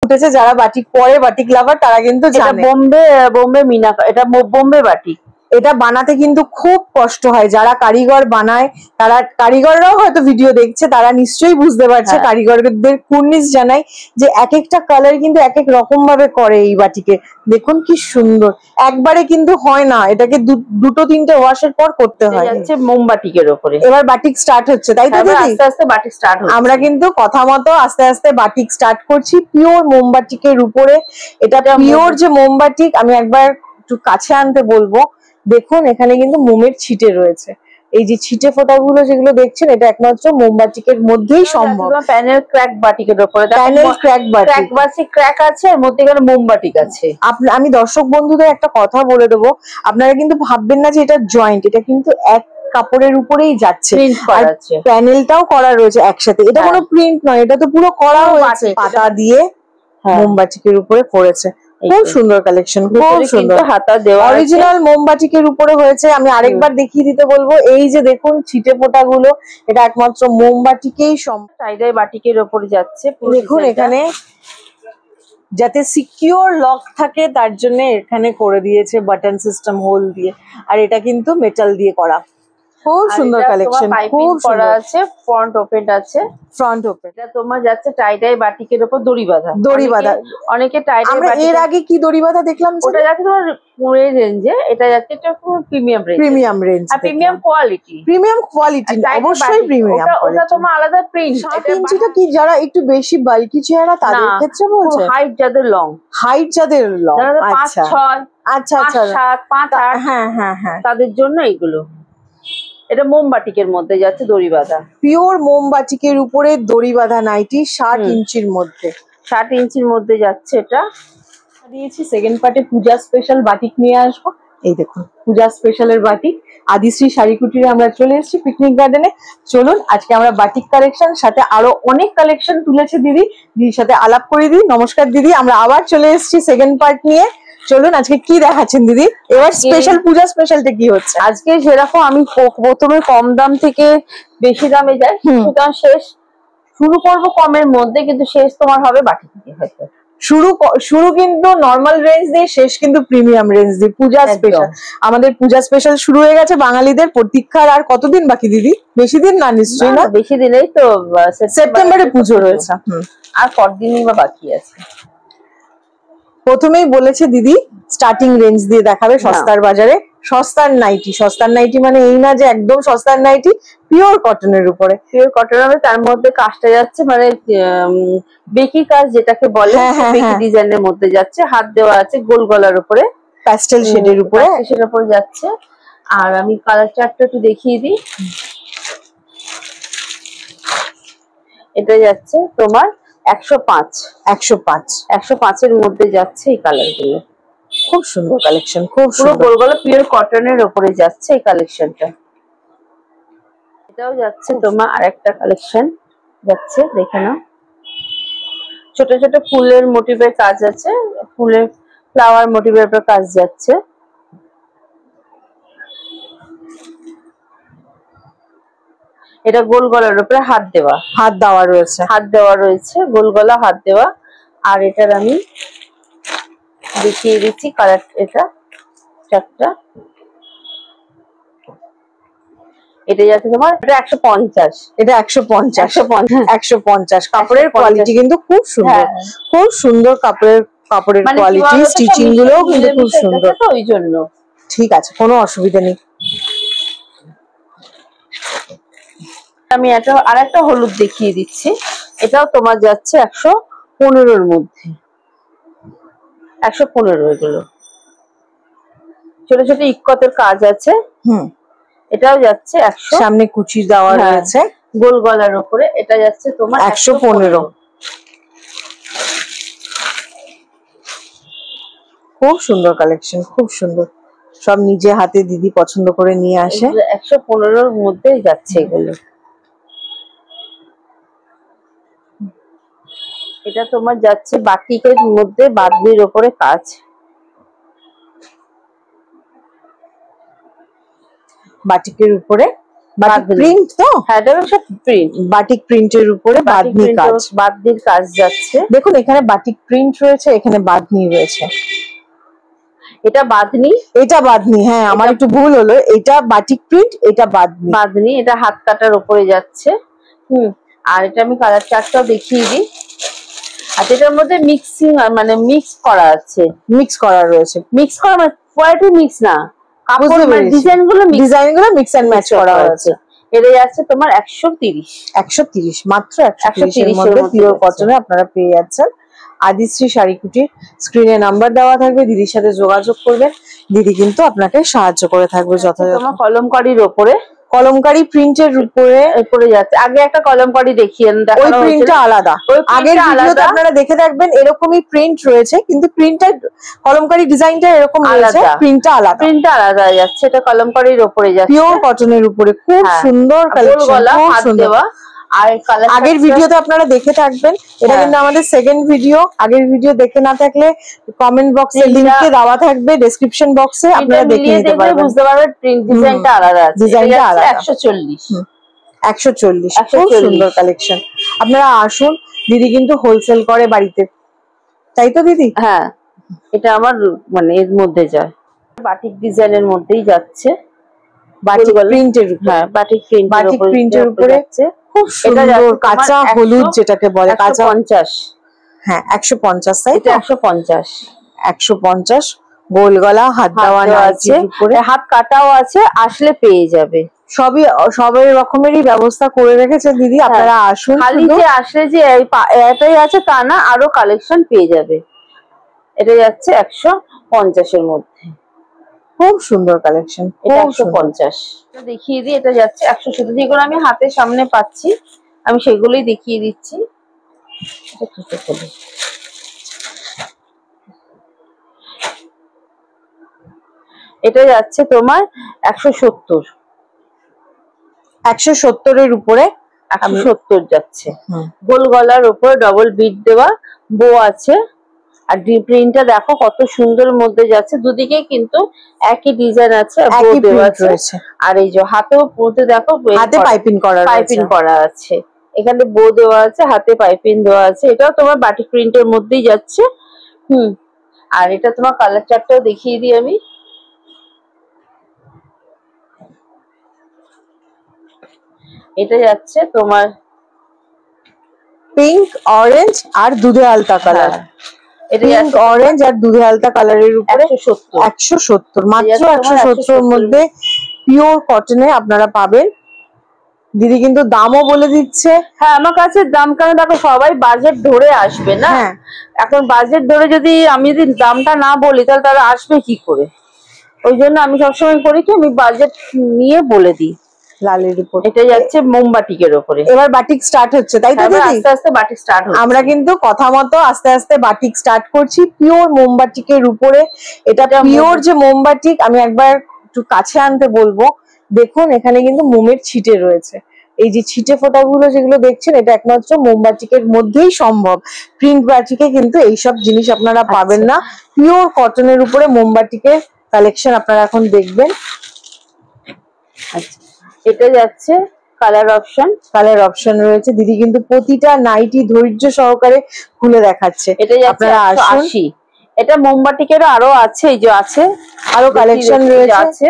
ফুটেছে, যারা বাটিক পরে, বাটিক লাভার, তারা কিন্তু জানে। বোম্বে মিনা, এটা বোম্বে বাটিক। এটা বানাতে কিন্তু খুব কষ্ট হয়, যারা কারিগর বানায় তারা, কারিগররাও হয়তো ভিডিও দেখছে, তারা নিশ্চয়ই বুঝতে পারছে। কারিগরদের কুর্নিশ জানাই যে এক একটা কালার কিন্তু এক এক রকম ভাবে করে এই বাটিকে। দেখুন কি সুন্দর, একবারে কিন্তু হয় না, এটাকে দুটো তিনটে ওয়াশের পর করতে হয়। যাচ্ছে মোমবাটিকের উপরে, এবার বাটিক স্টার্ট হচ্ছে, তাই তো দিদি? আস্তে আস্তে বাটিক স্টার্ট হচ্ছে। আমরা কিন্তু কথা মতো আস্তে আস্তে বাটিক স্টার্ট করছি, পিওর মোমবাটিকের উপরে। এটা পিওর যে মোমবাটিক, আমি একবার একটু কাছে আনতে বলবো। দেখুন এখানে কিন্তু মোমের ছিটে রয়েছে, এই যে ছিটে ফোঁটাগুলো যেগুলো দেখছেন, এটা একমাত্র মোমবাটিকের মধ্যেই সম্ভব। প্যানেল ক্র্যাক বাটিকের উপরে, প্যানেল ক্র্যাক বাটিক, ক্র্যাক আছে, এর মধ্যে এখানে মোমবাটিক আছে। আমি দর্শক বন্ধুদের একটা কথা বলে দেবো, আপনারা কিন্তু ভাববেন না যে এটা জয়েন্ট, এটা কিন্তু এক কাপড়ের উপরেই যাচ্ছে, আর প্যানেলটাও করা রয়েছে একসাথে। এটা কোনো প্রিন্ট নয়, এটা তো পুরো করা হয়েছে, পাতা দিয়ে মোমবাটিকের উপরে করেছে। খুব সুন্দর কালেকশন, খুব সুন্দর, হাতা দেওয়া, অরিজিনাল মোমবাটিকের উপরে হয়েছে। আমি আরেকবার দেখিয়ে দিতে বলবো, এই যে দেখুন ছিটে ফোঁটা গুলো, এটা একমাত্র মোমবাটিকেই সম্ভব। টাইডাই বাটিকের উপরে যাচ্ছে। দেখুন এখানে যাতে সিকিউর লক থাকে তার জন্য এখানে করে দিয়েছে বাটন সিস্টেম হোল দিয়ে, আর এটা কিন্তু মেটাল দিয়ে করা। খুব সুন্দর কালেকশন, খুব করা আছে, ফ্রন্ট ওপেন আছে, ফ্রন্ট ওপেন। এটা তোমার যাচ্ছে টাইডাই বাটিকের উপর দড়ি বাঁধা, অনেকে টাইডাই আমরা এর আগে কি দড়ি বাঁধা দেখলাম, ওটা যাচ্ছে তোমার এই রেঞ্জে, এটা যাচ্ছে একটা প্রিমিয়াম রেঞ্জ, আর প্রিমিয়াম কোয়ালিটি, অবশ্যই প্রিমিয়াম। ওটা তোমার আলাদা প্রিন্ট। 7 ইঞ্চিটা কি যারা একটু বেশি বাল্কি চেহারা তাদের ক্ষেত্রে বলছে, হাইট যাদের লং, আচ্ছা 5'6", আচ্ছা আচ্ছা 5'7", 5'8", হ্যাঁ হ্যাঁ হ্যাঁ, তাদের জন্য এইগুলো। এটা মোমবাটিকের মধ্যে যাচ্ছে দড়ি বাঁধা, পিওর মোমবাটিকের উপরে দড়ি বাঁধা নাইটি, 60 ইঞ্চির মধ্যে, 60 ইঞ্চির মধ্যে যাচ্ছে। এটা দিয়েছি সেকেন্ড পার্টে পূজা স্পেশাল বাটিক নিয়ে আসবো। এই দেখুন পূজা স্পেশালের বাটিক, আদিশ্রী শাড়ি কুটিরে আমরা চলে এসেছি পিকনিক গার্ডেনে। চলুন আজকে আমরা বাটিক কালেকশন সাথে আরো অনেক কালেকশন তুলেছে দিদির সাথে আলাপ করে দিই। নমস্কার দিদি, আমরা আবার চলে এসেছি সেকেন্ড পার্ট নিয়ে। চলুন আজকে কি দেখাচ্ছেন দিদি, এবার স্পেশাল পূজা স্পেশালটা কি হচ্ছে? আজকে সেরকম আমি প্রথমে কম দাম থেকে বেশি দামে যাই, সুতরাং শেষ শুরু করবো কমের মধ্যে, কিন্তু শেষ তোমার হবে বাটিক থেকে। হয়তো শুরু কিন্তু নরমাল রেঞ্জ দিয়ে, শেষ কিন্তু প্রিমিয়াম রেঞ্জ দিয়ে। পূজা স্পেশাল, আমাদের পূজা স্পেশাল শুরু হয়ে গেছে। বাঙালিদের প্রতীক্ষার আর কতদিন বাকি দিদি? বেশি দিন না, নিশ্চয়ই না, বেশি দিনেই তো, সেপ্টেম্বরে পুজো রয়েছে, আর কতদিনই বা বাকি আছে। প্রথমেই বলেছে দিদি স্টার্টিং রেঞ্জ দিয়ে দেখাবে সস্তার বাজারে। সস্তার নাইটি মানে এই না যে একদম সস্তার নাইটি, পিওর কটনের উপরে, পিওর কটন হবে, তার মধ্যে কাজটা যাচ্ছে মানে বেকি কাজ যেটাকে বলে, বেকি ডিজাইনের মধ্যে যাচ্ছে, হাত দেওয়া আছে গোল গলার উপরে, প্যাস্টেল শেডের উপরে, সেটার উপরে যাচ্ছে। আর আমি কালার চার্টটা একটু দেখিয়ে দিই। এটা যাচ্ছে তোমার 105 এর মধ্যে যাচ্ছে এই কালার গুলো। খুব সুন্দর কালেকশন, খুব পুরো গোল গলা পিওর কটনের উপরে যাচ্ছে এই কালেকশনটা। এটাও যাচ্ছে তোমার আরেকটা কালেকশন যাচ্ছে, দেখে নাও। ছোট ছোট ফুলের মোটিভের কাজ আছে, ফুলের ফ্লাওয়ার মোটিভের উপর কাজ যাচ্ছে। এটা গোল গলার উপরে হাত দেওয়া রয়েছে, গোল গলা হাত দেওয়া। আর এটার আমি দেখিয়ে দিচ্ছি কালার, এটা চারটা। এটা যাচ্ছে তোমার, এটা 150, এটা 150 কাপড়ের কোয়ালিটি কিন্তু খুব সুন্দর, খুব সুন্দর কাপড়ের কোয়ালিটি, স্টিচিং গুলো কিন্তু খুব সুন্দর, ওই জন্য ঠিক আছে, কোনো অসুবিধা নেই। আমি আরেকটা হলুদ দেখিয়ে দিচ্ছি। এটাও তোমার যাচ্ছে 115-এর মধ্যে, 115 এগুলো ছোট ছোট ইক্কতের কাজ আছে। এটাও যাচ্ছে 100, সামনে কুচি দেওয়া রয়েছে গোল গলার উপরে। এটা যাচ্ছে তোমার 115। খুব সুন্দর কালেকশন, খুব সুন্দর, সব নিজে হাতে দিদি পছন্দ করে নিয়ে আসে। 115-এর মধ্যেই যাচ্ছে এগুলো। এটা তোমার যাচ্ছে বাটিকের মধ্যে বাদলির উপরে কাজ, বাটিকের উপরে বাটিক প্রিন্ট তো? হ্যাঁ, এটা সব প্রিন্ট, বাটিক প্রিন্টের উপরে বাঁধনি কাজ, বাঁধনির কাজ যাচ্ছে। দেখুন এখানে বাটিক প্রিন্ট রয়েছে, এখানে বাঁধনি রয়েছে। এটা বাঁধনি, এটা বাঁধনি, হ্যাঁ আমার একটু ভুল হলো, এটা বাটিক প্রিন্ট, এটা বাঁধনি। বাঁধনি, এটা হাত কাটার উপরে যাচ্ছে। আর এটা আমি কালার চার্টটাও দেখিয়ে দিই। আর এটার মধ্যে মিক্সিং, মানে মিক্স করা আছে, মিক্স করা রয়েছে, মিক্স করা মানে কোয়ালিটি মিক্স না, কাপড় মানে ডিজাইন গুলো মিক্স এন্ড ম্যাচ করা হয়েছে। এটা যাচ্ছে তোমার 130, 130, মাত্র 130 এর মধ্যে পিওর কটনে আপনারা পেয়ে যাচ্ছেন। আদিশ্রী শাড়িকুটির স্ক্রিনে নাম্বার দেওয়া থাকবে, দিদির সাথে যোগাযোগ করবেন, দিদি কিন্তু আপনাকে সাহায্য করে থাকবে যথাযথ। তোমার কলমকারীর উপরে, কলমকারী প্রিন্টের উপরে যাচ্ছে। আগে একটা কলমকারী দেখিয়ে, ওই প্রিন্টটা আলাদা, আগের ভিডিওতে আপনারা দেখে থাকবেন এরকমই প্রিন্ট রয়েছে, কিন্তু প্রিন্টটা কলমকারী ডিজাইনটা এরকম রয়েছে, প্রিন্টটা আলাদা যাচ্ছে। এটা কলমকারীর উপরে যাচ্ছে, পিওর কটনের উপরে, খুব সুন্দর কালেকশন, খুব সুন্দর। আর আগের ভিডিওতে আপনারা দেখে থাকবেন, এটা কিন্তু আমাদের সেকেন্ড ভিডিও। আগের ভিডিও দেখে না থাকলে কমেন্ট বক্সে লিংকে দেওয়া থাকবে, ডেসক্রিপশন বক্সে আপনারা দেখে নিতে পারবেন, বুঝতে পারবেন প্রিন্ট ডিজাইনটা আলাদা আছে। ডিজাইনটা আলাদা। 140, 140 খুব সুন্দর কালেকশন। আপনারা আসুন, দিদি কিন্তু হোলসেল করে বাড়িতে, তাই তো দিদি? হ্যাঁ, এটা আমার মানে এর মধ্যে যায়, বাটিক ডিজাইনের মধ্যেই যাচ্ছে, বাটিক প্রিন্টের উপরে। হ্যাঁ, বাটিক প্রিন্টের উপরে খুব সুন্দর কাঁচা হলুদ যেটাকে বলে, কাঁচা 150, হ্যাঁ 150 তাই তো? 150 গোল গলা, হাত দেওয়া আছে, হাত কাটাও আছে, আসলে পেয়ে যাবে। সবই রকমেরই ব্যবস্থা করে রেখেছে দিদি, আপনারা আসুন। খালি যে আসলে যে এটাই আছে তা না, আরো কালেকশন পেয়ে যাবে। এটা যাচ্ছে 150 এর মধ্যে, খুব সুন্দর কালেকশন। এটা 150 দেখিয়ে দিই। এটা যাচ্ছে 170, যেগুলো আমি হাতের সামনে পাচ্ছি আমি সেগুলোই দেখিয়ে দিচ্ছি। এটা যাচ্ছে তোমার 170, 170 এর উপরে 170 যাচ্ছে। গোল গলার উপর ডবল বিট দেওয়া বো আছে, আর প্রিন্টটা দেখো কত সুন্দর মধ্যে যাচ্ছে, দুদিকে কিন্তু একই ডিজাইন আছে, বো দেওয়া আছে। আর এই যে হাতেও পড়তে দেখো, হাতে পাইপিং করা আছে, এখানে বো দেওয়া আছে, হাতে পাইপিং দেওয়া আছে। এটাও তোমার বাটিক প্রিন্টের মধ্যেই যাচ্ছে। আর এটা তোমার কালার চার্টটাও দেখিয়ে দিই আমি। এটা যাচ্ছে তোমার পিঙ্ক, অরেঞ্জ আর দুধে আলতা কালার, পিঙ্ক অরেঞ্জ আর দুধে আলতা কালারের উপরে 170, মাত্র 170 এর মধ্যে পিওর কটনে আপনারা পাবেন। দিদি কিন্তু দামও বলে দিচ্ছে। হ্যাঁ, আমার কাছে দাম, কারণ দেখো সবাই বাজেট ধরে আসবে না, এখন বাজেট ধরে যদি আমি দামটা না বলি তাহলে তারা আসবে কি করে, ওই জন্য আমি সবসময় করি কি, আমি বাজেট নিয়ে বলে দিই। লালের উপর এটা যাচ্ছে মোমবাটিকের উপরে, এবার বাটিক স্টার্ট হচ্ছে তাই তো দিদি? আস্তে আস্তে বাটিক স্টার্ট হচ্ছে, আমরা কিন্তু কথা মতো আস্তে আস্তে বাটিক স্টার্ট করছি পিওর মোমবাটিকের উপরে। এটা পিওর যে মোমবাটিক, আমি একবার একটু কাছে আনতে বলবো, দেখুন এখানে কিন্তু মোমের ছিটে রয়েছে, এই যে ছিটে ফোঁটাগুলো যেগুলো দেখছেন, এটা একমাত্র মোমবাটিকের মধ্যেই সম্ভব, প্রিন্ট বাটিকে কিন্তু এইসব জিনিস আপনারা পাবেন না। পিওর কটনের উপরে মোমবাটিকের কালেকশন আপনারা এখন দেখবেন। আচ্ছা, এটা যাচ্ছে কালার অপশন রয়েছে, দিদি কিন্তু প্রতিটা নাইটি ধৈর্য সহকারে খুলে দেখাচ্ছে। এটা আপনারা 180, এটা মোমবাটিকেরও আরো আছে, এই যে আছে আরো কালেকশন রয়েছে,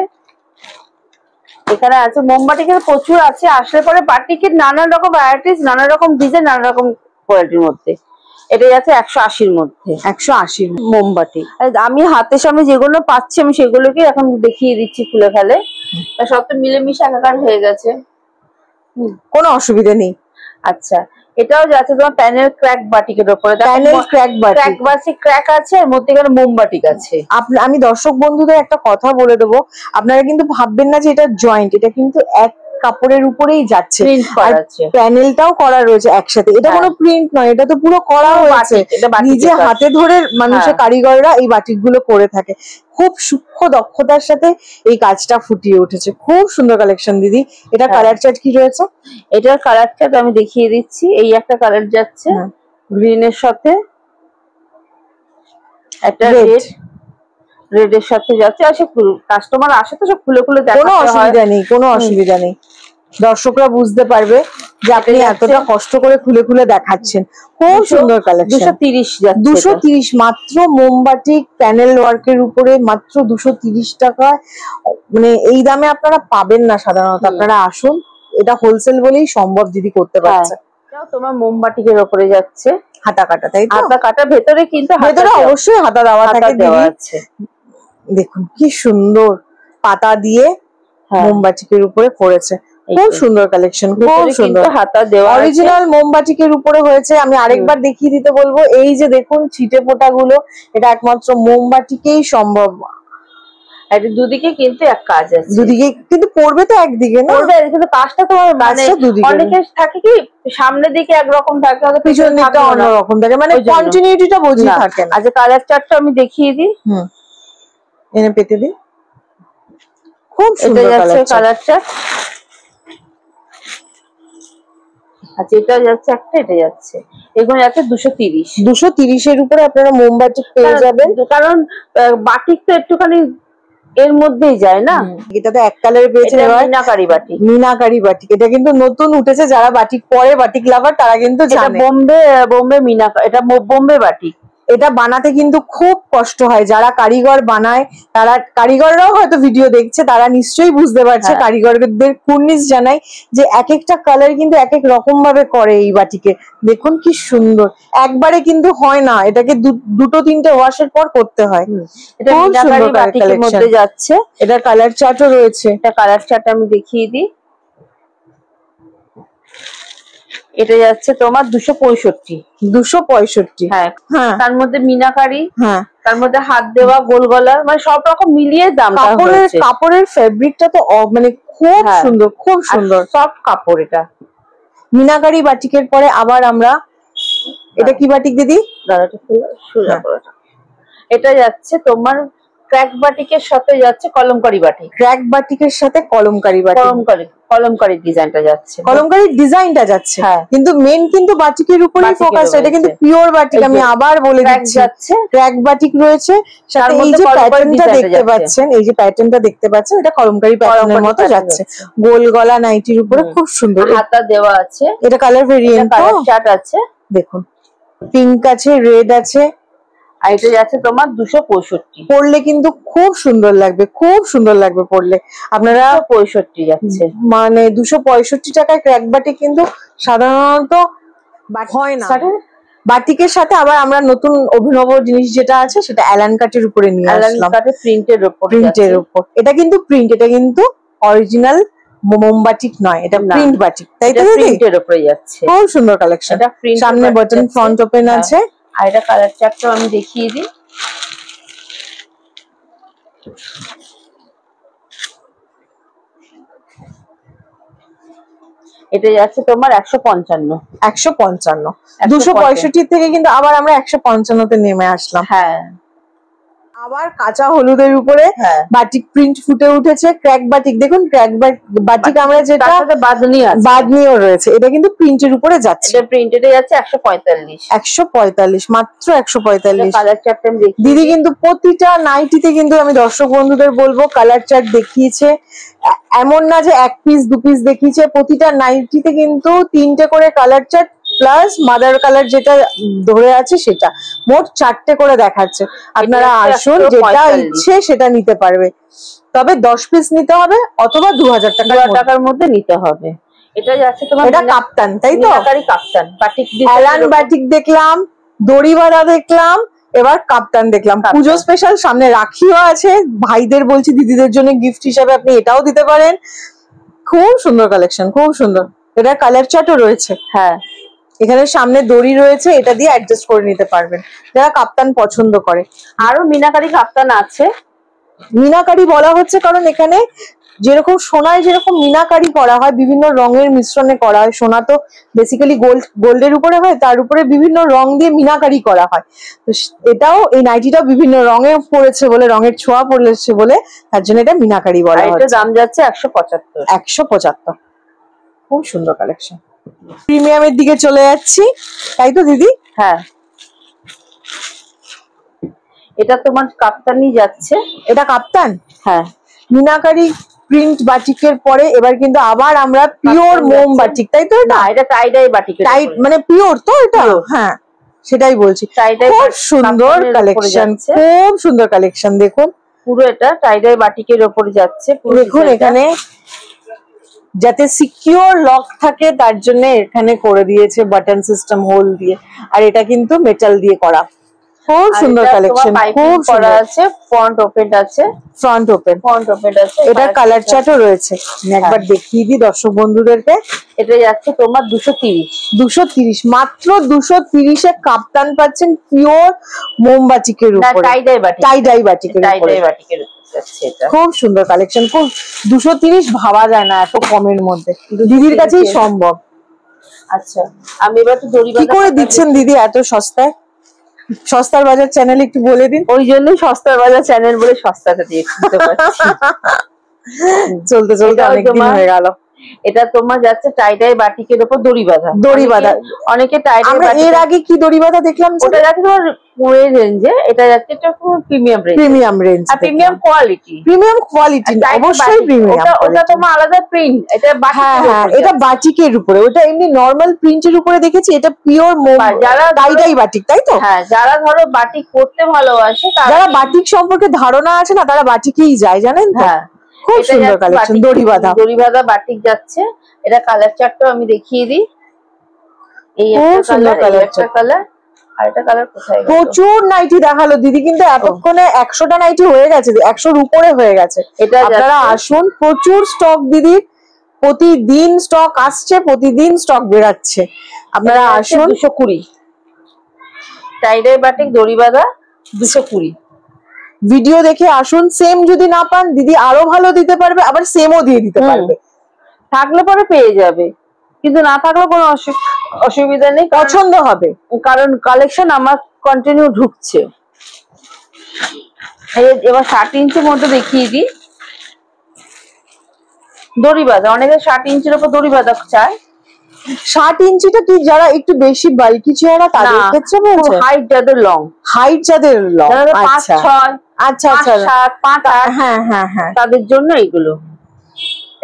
এখানে আছে মোমবাটিকের প্রচুর আছে। আসলে পরে বাটিকের নানা রকম ভ্যারাইটিস, নানা রকম ডিজাইন, নানা রকম কোয়ালিটির মধ্যে। এটা যাচ্ছে 180-র মধ্যে, 180 মোমবাটি। আমি হাতের সামনে যেগুলো পাচ্ছি আমি সেগুলোকে এখন দেখিয়ে দিচ্ছি খুলে ফেলে, সব তো মিলেমিশে একাকার হয়ে গেছে, কোনো অসুবিধা নেই। আচ্ছা, এটাও যাচ্ছে তোমার প্যানেল ক্র্যাক বাটিকের উপরে, প্যানেল ক্র্যাক ক্র্যাক আছে, এর মধ্যে এখানে মোমবাটিক আছে। আমি দর্শক বন্ধুদের একটা কথা বলে দেবো, আপনারা কিন্তু ভাববেন না যে এটা জয়েন্ট, এটা কিন্তু এক কাপড়ের উপরেই যাচ্ছে, প্যানেলটাও করা রয়েছে একসাথে, এটা কোনো প্রিন্ট নয়, এটা তো পুরো করা হয়েছে, নিজে হাতে ধরে মানুষের কারিগররা এই বাটিক গুলো করে থাকে, খুব সূক্ষ্ম দক্ষতার সাথে এই কাজটা ফুটিয়ে উঠেছে, খুব সুন্দর কালেকশন দিদি। এটা কালার চার্ট কি রয়েছে? এটার কালার চার্ট আমি দেখিয়ে দিচ্ছি। এই একটা কালার যাচ্ছে গ্রিনের সাথে, একটা রেড এর সাথে যাচ্ছে। কাস্টমার আসে তো সব খুলে খুলে দেখাতে হয়, কোনো অসুবিধা নেই, কোনো অসুবিধা নেই। দর্শকরা বুঝতে পারবে যে আপনি এতটা কষ্ট করে খুলে খুলে দেখাচ্ছেন। খুব সুন্দর কালেকশন। 230 যাচ্ছে। 230 মাত্র মোমবাটি প্যানেল ওয়ার্কের উপরে, মাত্র 230 টাকায়। মানে এই দামে আপনারা পাবেন না সাধারণত। আপনারা আসুন, এটা হোলসেল বলেই সম্ভব দিদি করতে পারছে। এটাও তোমার মোমবাটিকের উপরে যাচ্ছে, হাতা কাটা, তাই তো? হাতা কাটা, ভেতরে কিন্তু ভেতরে অবশ্যই হাতা দেওয়া থাকে দিদি। দেখুন কি সুন্দর পাতা দিয়ে মোমবাটিকের উপরে পড়েছে। খুব সুন্দর কালেকশন, খুব সুন্দর। হাতা দেওয়া অরিজিনাল মোমবাটিকের উপরে হয়েছে। আমি আরেকবার দেখিয়ে দিতে বলবো, এই যে দেখুন ছিটে ফোটা গুলো, এটা একমাত্র মোমবাটিকেই সম্ভব। দুদিকে কিন্তু এক কাজ আছে, দুদিকে কিন্তু পড়বে তো একদিকে না, পড়বে কিন্তু কাজটা তোমার মানে অনেকের থাকে কি সামনের দিকে একরকম থাকে, পিছনের দিকটা অন্যরকম থাকে, মানে কন্টিনিউটিটা বোঝা থাকে না। আচ্ছা কালার চার্টটা আমি দেখিয়ে দিই। এনে পেতে দিই। খুব সুন্দর কালার চার্ট। আচ্ছা এটা যাচ্ছে একটা, এটা যাচ্ছে, এগুলো যাচ্ছে 230। 230 এর উপরে আপনারা মোমবাতি পেয়ে যাবেন, কারণ বাটিক তো একটুখানি এর মধ্যেই যায় না। এটা তো এক কালারে পেয়েছেন। এবার মিনাকারি বাটিক, মিনাকারি বাটিক এটা কিন্তু নতুন উঠেছে, যারা বাটিক পরে বাটিক লাভার তারা কিন্তু জানে। বোম্বে মিনাকারি, এটা বোম্বে বাটিক। এটা বানাতে কিন্তু খুব কষ্ট হয়, যারা কারিগর বানায় তারা, কারিগররাও হয়তো ভিডিও দেখছে, তারা নিশ্চয়ই বুঝতে পারছে। কারিগরদের কুর্নিশ জানাই যে এক একটা কালার কিন্তু এক এক রকম ভাবে করে এই বাটিকে। দেখুন কি সুন্দর, একবারে কিন্তু হয় না, এটাকে দুটো তিনটে ওয়াশের পর করতে হয়। এটা মিনাকারি বাটিকের মধ্যে যাচ্ছে। এটা কালার চার্টও রয়েছে। এটা কালার চার্ট আমি দেখিয়ে দিই। এটা যাচ্ছে তোমার 265। 265। হ্যাঁ, তার মধ্যে মিনাকারি, তার মধ্যে হাত দেওয়া, গোল গলা, মানে সব রকম মিলিয়ে দামটা হয়েছে। কাপড়ের ফেব্রিকটা তো মানে খুব সুন্দর, খুব সুন্দর সফট কাপড়। এটা মিনাকারি বাটিকের পরে আবার আমরা, এটা কি বাটিক দিদি? এটা যাচ্ছে তোমার ক্র্যাক বাটিকের সাথে যাচ্ছে কলমকারি বাটিক। ক্র্যাক বাটিকের সাথে কলমকারি বাটিক, কলমকারি ডিজাইনটা যাচ্ছে, কলমকারি ডিজাইনটা যাচ্ছে। কিন্তু মেন কিন্তু বাটিকের উপরেই ফোকাস। এটা কিন্তু পিওর বাটিক, আমি আবার বলে দিচ্ছি। ক্র্যাক বাটিক রয়েছে, সাথে এই যে প্যাটার্নটা দেখতে পাচ্ছেন, এই যে প্যাটার্নটা দেখতে পাচ্ছেন, এটা কলমকারি প্যাটার্নের মতো যাচ্ছে। গোল গলা নাইটির উপরে খুব সুন্দর হাতা দেওয়া আছে। এটা কালার ভেরিয়েন্ট, কালার চার্ট আছে। দেখুন পিঙ্ক আছে, রেড আছে, আর এটা যাচ্ছে তোমার 265। পরলে কিন্তু খুব সুন্দর লাগবে, খুব সুন্দর লাগবে পরলে। আপনারা 265 যাচ্ছে, মানে 265 টাকায় ক্র্যাক বাটিক কিন্তু সাধারণত হয় না। বাটিকের সাথে আবার আমরা নতুন অভিনব জিনিস যেটা আছে সেটা অ্যালান কাটের উপরে নিয়ে আসলাম। অ্যালান কাটের প্রিন্টের উপর, প্রিন্টের উপর। এটা কিন্তু প্রিন্ট, এটা কিন্তু অরিজিনাল মোমবাটিক নয়, এটা প্রিন্ট বাটিক, তাই তো? প্রিন্টের উপরে যাচ্ছে, খুব সুন্দর কালেকশন। সামনে বাটন, ফ্রন্ট ওপেন আছে। আর এটা কালার চার্টটা আমি দেখিয়ে দিই। এটা যাচ্ছে তোমার 155। 155। 265 থেকে কিন্তু আবার আমরা 155 তে নেমে আসলাম। আবার কাঁচা হলুদের উপরে বাটিক প্রিন্ট ফুটে উঠেছে। ক্র্যাক বাটিক, দেখুন ক্র্যাক বাটিক আমরা যেটা বাদনিও রয়েছে, এটা কিন্তু প্রিন্টের উপরে যাচ্ছে। এটা প্রিন্টেড যাচ্ছে 145। 145, মাত্র 145। কালার চার্ট দিদি কিন্তু প্রতিটা নাইটিতে কিন্তু আমি দর্শক বন্ধুদের বলবো কালার চার্ট দেখিয়েছে, এমন না যে এক পিস দু পিস দেখিয়েছে, প্রতিটা নাইটিতে কিন্তু 3টে করে colour chart plus mother colour যেটা ধরে আছে সেটা, মোট 4টে করে দেখাচ্ছে। আপনারা আসুন, যেটা ইচ্ছে সেটা নিতে পারবে, তবে 10 পিস নিতে হবে অথবা 2000 টাকার মধ্যে নিতে হবে। এটা যাচ্ছে তোমার, এটা কাপ্তান, তাই তো? কাপ্তান বাটিক, অ্যালান বাটিক দেখলাম, দড়িবাঁধা দেখলাম, এবার কাপ্তান দেখলাম। পুজো স্পেশাল, সামনে রাখিও আছে, ভাইদের বলছি দিদিদের জন্য গিফট হিসাবে আপনি এটাও দিতে পারেন। খুব সুন্দর কালেকশন, খুব সুন্দর। এটা কালার চার্টও রয়েছে। এখানে সামনে দড়ি রয়েছে, এটা দিয়ে অ্যাডজাস্ট করে নিতে পারবেন যারা কাপ্তান পছন্দ করে। আরো মিনাকারি কাপ্তান আছে। মিনাকারি বলা হচ্ছে কারণ এখানে যেরকম সোনায় যেরকম মিনাকারি করা হয়, বিভিন্ন রঙের মিশ্রণে করা হয়। সোনা তো বেসিক্যালি গোল্ডের উপরে হয়, তার উপরে বিভিন্ন রং দিয়ে মিনাকারি করা হয়। তো এটাও, এই নাইটিটাও বিভিন্ন রঙে পড়েছে বলে, রঙের ছোঁয়া পড়েছে বলে তার জন্য এটা মিনাকারি বলা হচ্ছে। এটা দাম যাচ্ছে 175। 175। খুব সুন্দর কালেকশন। প্রিমিয়ামের দিকে চলে যাচ্ছি, তাই তো দিদি? এটা তোমার কাপ্তানই যাচ্ছে। এটা কাপ্তান। মিনাকারি প্রিন্ট বাটিকের পরে এবার কিন্তু আবার আমরা পিওর মোম বাটিক, তাই তো? না, এটা টাই ডাই বাটিক, টাই মানে পিওর তো এটা? হ্যাঁ সেটাই বলছি। খুব সুন্দর কালেকশন, খুব সুন্দর কালেকশন। দেখুন পুরো এটা টাই ডাই বাটিকের উপরে যাচ্ছে। দেখুন এখানে যাতে সিকিউর লক থাকে তার জন্য এখানে করে দিয়েছে বাটন সিস্টেম হোল দিয়ে, আর এটা কিন্তু মেটাল দিয়ে করা। খুব সুন্দর কালেকশন, খুব করা আছে। ফ্রন্ট ওপেন আছে, ফ্রন্ট ওপেন আছে। এটা কালার চার্টও রয়েছে, একবার দেখিয়ে দিই দর্শক বন্ধুদেরকে। এটা যাচ্ছে তোমার 230, মাত্র 230 এ কাপ্তান পাচ্ছেন পিওর মোমবাটিকের উপরে, টাই ডাই বাটিকের উপরে। খুব সুন্দর কালেকশন, খুব 230 ভাবা যায় না এত কমের মধ্যে, দিদির কাছেই সম্ভব। আচ্ছা আমি এবার তো দড়ি কি করে দিচ্ছেন দিদি এত সস্তায়? সস্তার বাজার চ্যানেল একটু বলে দিন। ওই জন্যই সস্তার বাজার চ্যানেল বলে সস্তাটা দিয়ে দিতে পারছি। চলতে চলতে অনেকদিন হয়ে গেল। এটা তোমার যাচ্ছে টাই ডাই বাটিকের উপর দড়ি বাঁধা। অনেকে টাই ডাই বাটিক, এর আগে কি দড়ি বাঁধা দেখলাম, ওটা যাচ্ছে তোমার ওই রেঞ্জে, এটা যাচ্ছে একটু প্রিমিয়াম রেঞ্জ, আর প্রিমিয়াম কোয়ালিটি। অবশ্যই প্রিমিয়াম। ওটা তোমার আলাদা প্রিন্ট, এটা এটা বাটিকের উপরে, ওটা এমনি নরমাল প্রিন্টের উপরে দেখেছি, এটা পিওর মোম, যারা টাই ডাই বাটিক, তাই তো? হ্যাঁ, যারা ধরো বাটিক করতে ভালোবাসে, যারা বাটিক সম্পর্কে ধারণা আছে না, তারা বাটিকেই যায়, জানেন তো? হ্যাঁ, খুব সুন্দর কালেকশন, দড়ি বাঁধা বাটিক যাচ্ছে। এটা কালার চার্টটা আমি দেখিয়ে দিই। এই একটা কালার, আর একটা কালার কোথায় গেল? প্রচুর নাইটি দেখালো দিদি, কিন্তু এতক্ষণে 100টা নাইটি হয়ে গেছে, 100-র উপরে হয়ে গেছে। এটা আপনারা আসুন, প্রচুর স্টক দিদির, প্রতিদিন স্টক আসছে, প্রতিদিন স্টক বেরাচ্ছে। আপনারা আসুন। 220 টাই ডাই বাটিক দড়ি বাঁধা 220। ভিডিও দেখে আসুন। সেম যদি না পান দিদি আরো ভালো দিতে পারবে, আবার সেমও দিয়ে দিতে পারবে। থাকলে পরে পেয়ে যাবে, কিন্তু না থাকলে কোনো অসুবিধা নেই, পছন্দ হবে, কারণ কালেকশন আমার কন্টিনিউ ঢুকছে। এবার 60 ইঞ্চির মধ্যে দেখিয়ে দিই দড়ি বাঁধা। অনেকে 60 ইঞ্চির উপর দড়ি বাঁধা চায়। 60 ইঞ্চিটা কি যারা একটু বেশি বাল্কি চেহারা তাদের ক্ষেত্রে বলছে? হাইট যাদের লং, আচ্ছা 5'7", 5'8", হ্যাঁ তাদের জন্য এইগুলো।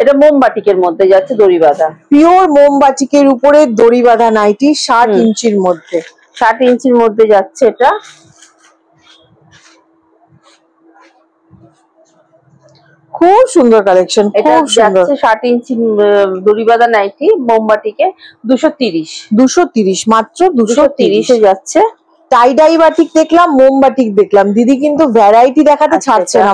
এটা মোমবাটিকের মধ্যে যাচ্ছে দড়ি বাঁধা, পিওর মোমবাটিকের উপরে দড়ি বাঁধা নাইটি 60 ইঞ্চির মধ্যে। 60 ইঞ্চির মধ্যে যাচ্ছে এটা। খুব সুন্দর কালেকশন, খুব সুন্দর। 60 ইঞ্চি দড়ি বাঁধা নাইটি মোমবাটিকে 230, মাত্র 230 এ যাচ্ছে। টাই ডাই বাটিক দেখলাম, মোমবাটিক দেখলাম, দিদি কিন্তু ভ্যারাইটি দেখাতে ছাড়ছে না,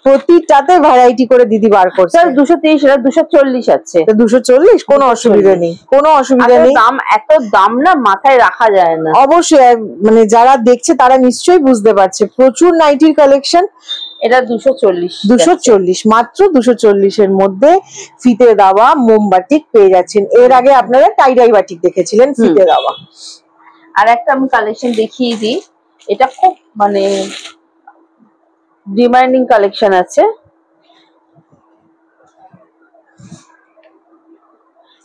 প্রতিটাতে ভ্যারাইটি করে দিদি বার করছে। 230, এটা 240 আছে। 240, কোনো অসুবিধা নেই, কোনো অসুবিধা নেই। দাম, এত দাম না মাথায় রাখা যায় না। অবশ্যই, মানে যারা দেখছে তারা নিশ্চয়ই বুঝতে পারছে, প্রচুর নাইটির কালেকশন। এটা 240, মাত্র 240 এর মধ্যে ফিতে দেওয়া মোমবাটিক পেয়ে যাচ্ছেন। এর আগে আপনারা টাই ডাই বাটিক দেখেছিলেন ফিতে দেওয়া। আর একটা আমি কালেকশন দেখিয়ে দিই, এটা খুব মানে ডিমান্ডিং কালেকশন আছে।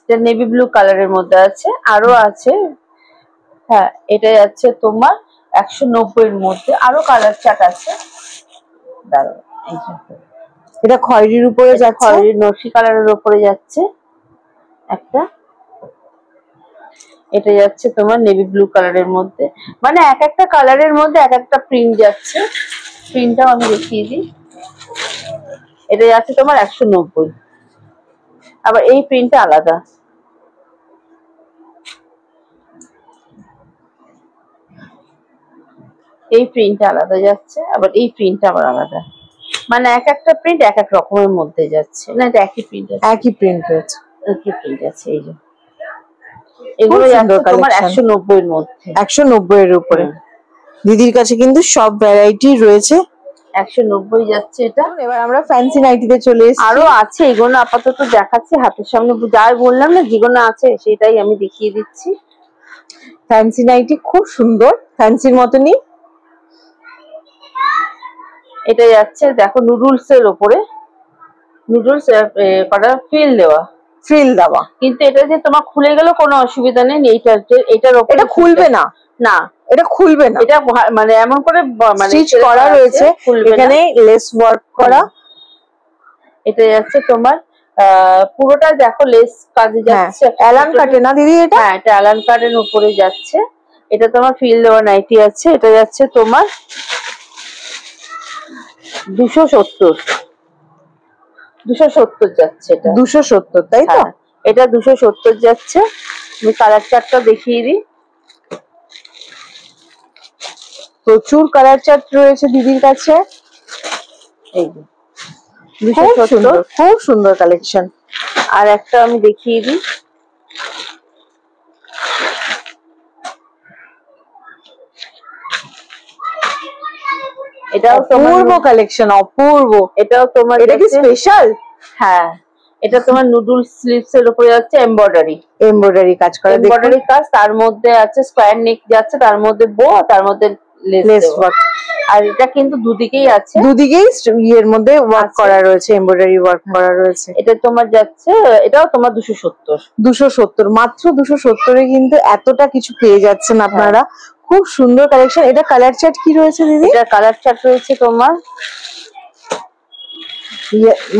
এটা নেভি ব্লু কালারের মধ্যে আছে, আরো আছে। হ্যাঁ, এটা যাচ্ছে তোমার 190 এর মধ্যে, আরো কালার চার্ট আছে। দাঁড়াও, এটা খয়েরির উপরে যাচ্ছে, খয়েরি নকশি কালারের উপরে যাচ্ছে একটা। এটা যাচ্ছে তোমার নেভি ব্লু কালারের মধ্যে, মানে এক একটা কালারের মধ্যে এক একটা প্রিন্ট যাচ্ছে। প্রিন্টটাও আমি দেখিয়ে দিই। এটা যাচ্ছে তোমার 190, আবার এই প্রিন্টটা আলাদা। এই প্রিন্টটা আলাদা যাচ্ছে, আবার এই প্রিন্টটা আবার আলাদা, মানে এক একটা প্রিন্ট এক এক রকমের মধ্যে যাচ্ছে। না, এটা একই প্রিন্ট আছে, একই প্রিন্ট আছে। এই যে এগুলো যাচ্ছে তোমার 190 এর মধ্যে, 190 এর উপরে। দিদির কাছে কিন্তু সব ভ্যারাইটি রয়েছে। 190 যাচ্ছে এটা। এবার আমরা ফ্যান্সি নাইটিতে চলে এসেছি। আরো আছে, এগুলো আপাতত দেখাচ্ছি হাতের সামনে, যাই বললাম না যেগুলো আছে সেটাই আমি দেখিয়ে দিচ্ছি। ফ্যান্সি নাইটি খুব সুন্দর, ফ্যান্সির মতনই। এটা যাচ্ছে দেখো নুডলস এর উপরে, নুডলস কটা ফ্রিল দেওয়া, কিন্তু এটা যে তোমার খুলে গেল কোনো অসুবিধা নেই। এটার উপরে এটা খুলবে না, এটা খুলবে না, এটা মানে এমন করে মানে স্টিচ করা রয়েছে, এখানে লেস ওয়ার্ক করা। এটা যাচ্ছে তোমার পুরোটা দেখো লেস কাজে যাচ্ছে, অ্যালান কাটে না দিদি এটা? হ্যাঁ, এটা অ্যালান কাটের উপরে যাচ্ছে। এটা তোমার ফিল দেওয়া নাইটি আছে, এটা যাচ্ছে তোমার 270 যাচ্ছে। এটা 270, তাই তো? এটা 270 যাচ্ছে। আমি কালার চার্টটা দেখিয়ে দিই। প্রচুর কালার চার্ট রয়েছে দিদির কাছে। এই যে 270, খুব সুন্দর কালেকশন। আর একটা আমি দেখিয়ে দিই। এটাও অপূর্ব কালেকশন, অপূর্ব। এটাও তোমার, এটা কি স্পেশাল? হ্যাঁ, এটা তোমার নুডল স্লিভস এর উপরে যাচ্ছে এমব্রয়ডারি কাজ করা, এমব্রয়ডারি কাজ। তার মধ্যে আছে স্কোয়ার নেক যাচ্ছে, তার মধ্যে বো, তার মধ্যে লেস ওয়ার্ক। আর এটা কিন্তু দুদিকেই আছে, দুদিকেই ইয়ের মধ্যে ওয়ার্ক করা রয়েছে, এমব্রয়ডারি ওয়ার্ক করা রয়েছে। এটা তোমার যাচ্ছে, এটাও তোমার 270, মাত্র 270 এ কিন্তু এতটা কিছু পেয়ে যাচ্ছেন আপনারা। খুব সুন্দর কালেকশন। এটা কালার চার্ট কি রয়েছে দিদি? এটা কালার চার্ট রয়েছে তোমার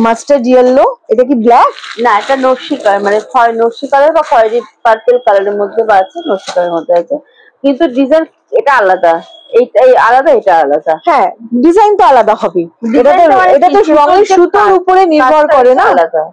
মাস্টার্ড ইয়েলো। এটা কি ব্ল্যাক? না, এটা নকশি কালার, মানে নকশি কালার বা খয়েরি পার্পল কালারের মধ্যে আছে, নকশি কালারের মধ্যে আছে, কিন্তু ডিজাইন এটা আলাদা, এইটাই আলাদা, এটা আলাদা। হ্যাঁ, ডিজাইন তো আলাদা হবে। এটা তো রঙের সুতোর উপরে নির্ভর করে না, আলাদা।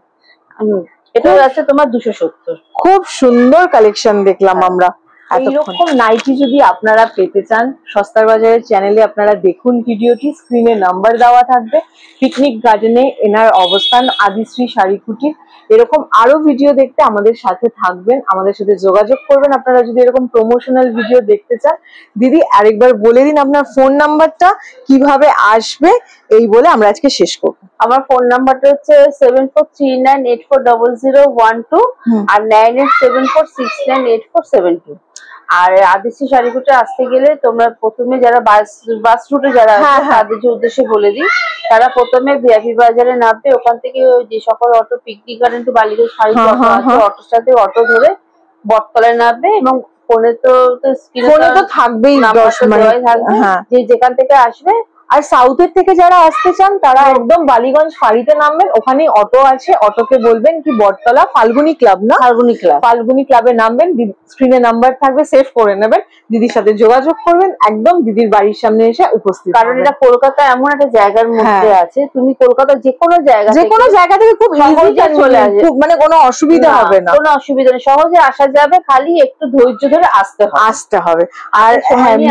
এটা আছে তোমার 270। খুব সুন্দর কালেকশন দেখলাম আমরা। এইরকম নাইটি যদি আপনারা পেতে চান, সস্তার বাজারের চ্যানেলে আপনারা দেখুন ভিডিওটি, স্ক্রিনে নাম্বার দেওয়া থাকবে। পিকনিক গার্ডেনে এনার অবস্থান, আদিশ্রী শাড়ি কুটির। এরকম আরো ভিডিও দেখতে আমাদের সাথে থাকবেন, আমাদের সাথে যোগাযোগ করবেন আপনারা যদি এরকম প্রমোশনাল ভিডিও দেখতে চান। দিদি আরেকবার বলে দিন আপনার ফোন নাম্বারটা, কিভাবে আসবে, এই বলে আমরা আজকে শেষ করব। আমার ফোন নাম্বারটা হচ্ছে 7439840012 আর 9874698472। আর আদিশ্রী শাড়ি কুটিরে আসতে গেলে তোমরা প্রথমে যারা বাস রুটে যারা তাদের উদ্দেশ্যে বলে দিই, তারা প্রথমে ভিআইপি বাজারে নামবে, ওখান থেকে যে সকল auto Picnic Garden to Ballygunge শাড়ি অটোর সাথে অটো ধরে বটতলায় নামবে, এবং ফোনে তো থাকবেই, যে যেখান থেকে আসবে। আর সাউথের থেকে যারা আসতে চান তারা একদম বালিগঞ্জ ফাঁড়িতে নামবেন, ওখানেই অটো আছে, অটোকে বলবেন কি বটতলা ফাল্গুনি ক্লাব, না ফাল্গুনি ক্লাবে নামবেন, স্ক্রিনে নাম্বার থাকবে, সেভ করে নেবেন, দিদির সাথে যোগাযোগ করবেন, একদম দিদির বাড়ির সামনে এসে উপস্থিত। কারণ এটা কলকাতা এমন একটা জায়গার মধ্যে আছে, তুমি কলকাতার যে কোনো জায়গা থেকে খুব সহজে চলে আসবে, মানে কোনো অসুবিধা হবে না, কোনো অসুবিধা নেই, সহজে আসা যাবে, খালি একটু ধৈর্য ধরে আসতে হবে। আর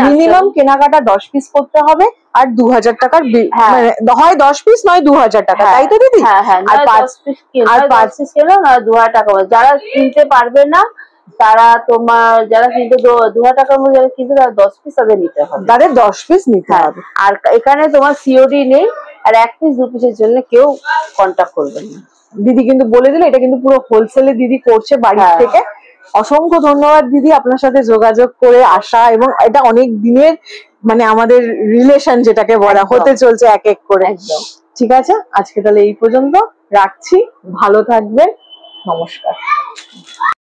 মিনিমাম কেনাকাটা 10 পিস করতে হবে, আর 2000 টাকার, হয় 10 পিস নয় 2000 টাকা, তাই তো দিদি? আর 5 পিস কেনো না 2000 টাকা। যারা কিনতে পারবে না তারা তোমার, যারা কিনতে 2000 টাকার মধ্যে যারা কিনতে, তারা 10 পিস তাদের নিতে হবে, তাদের 10 পিস নিতে হবে। আর এখানে তোমার সিওডি নেই, আর 1 পিস 2 পিসের জন্য কেউ কন্টাক্ট করবে না। দিদি কিন্তু বলে দিল, এটা কিন্তু পুরো হোলসেলে দিদি করছে বাড়ি থেকে। অসংখ্য ধন্যবাদ দিদি আপনার সাথে যোগাযোগ করে আসা, এবং এটা অনেক দিনের মানে আমাদের রিলেশন যেটাকে বলা, হতে চলছে এক এক করে। ঠিক আছে, আজকে তাহলে এই পর্যন্ত রাখছি, ভালো থাকবেন, নমস্কার।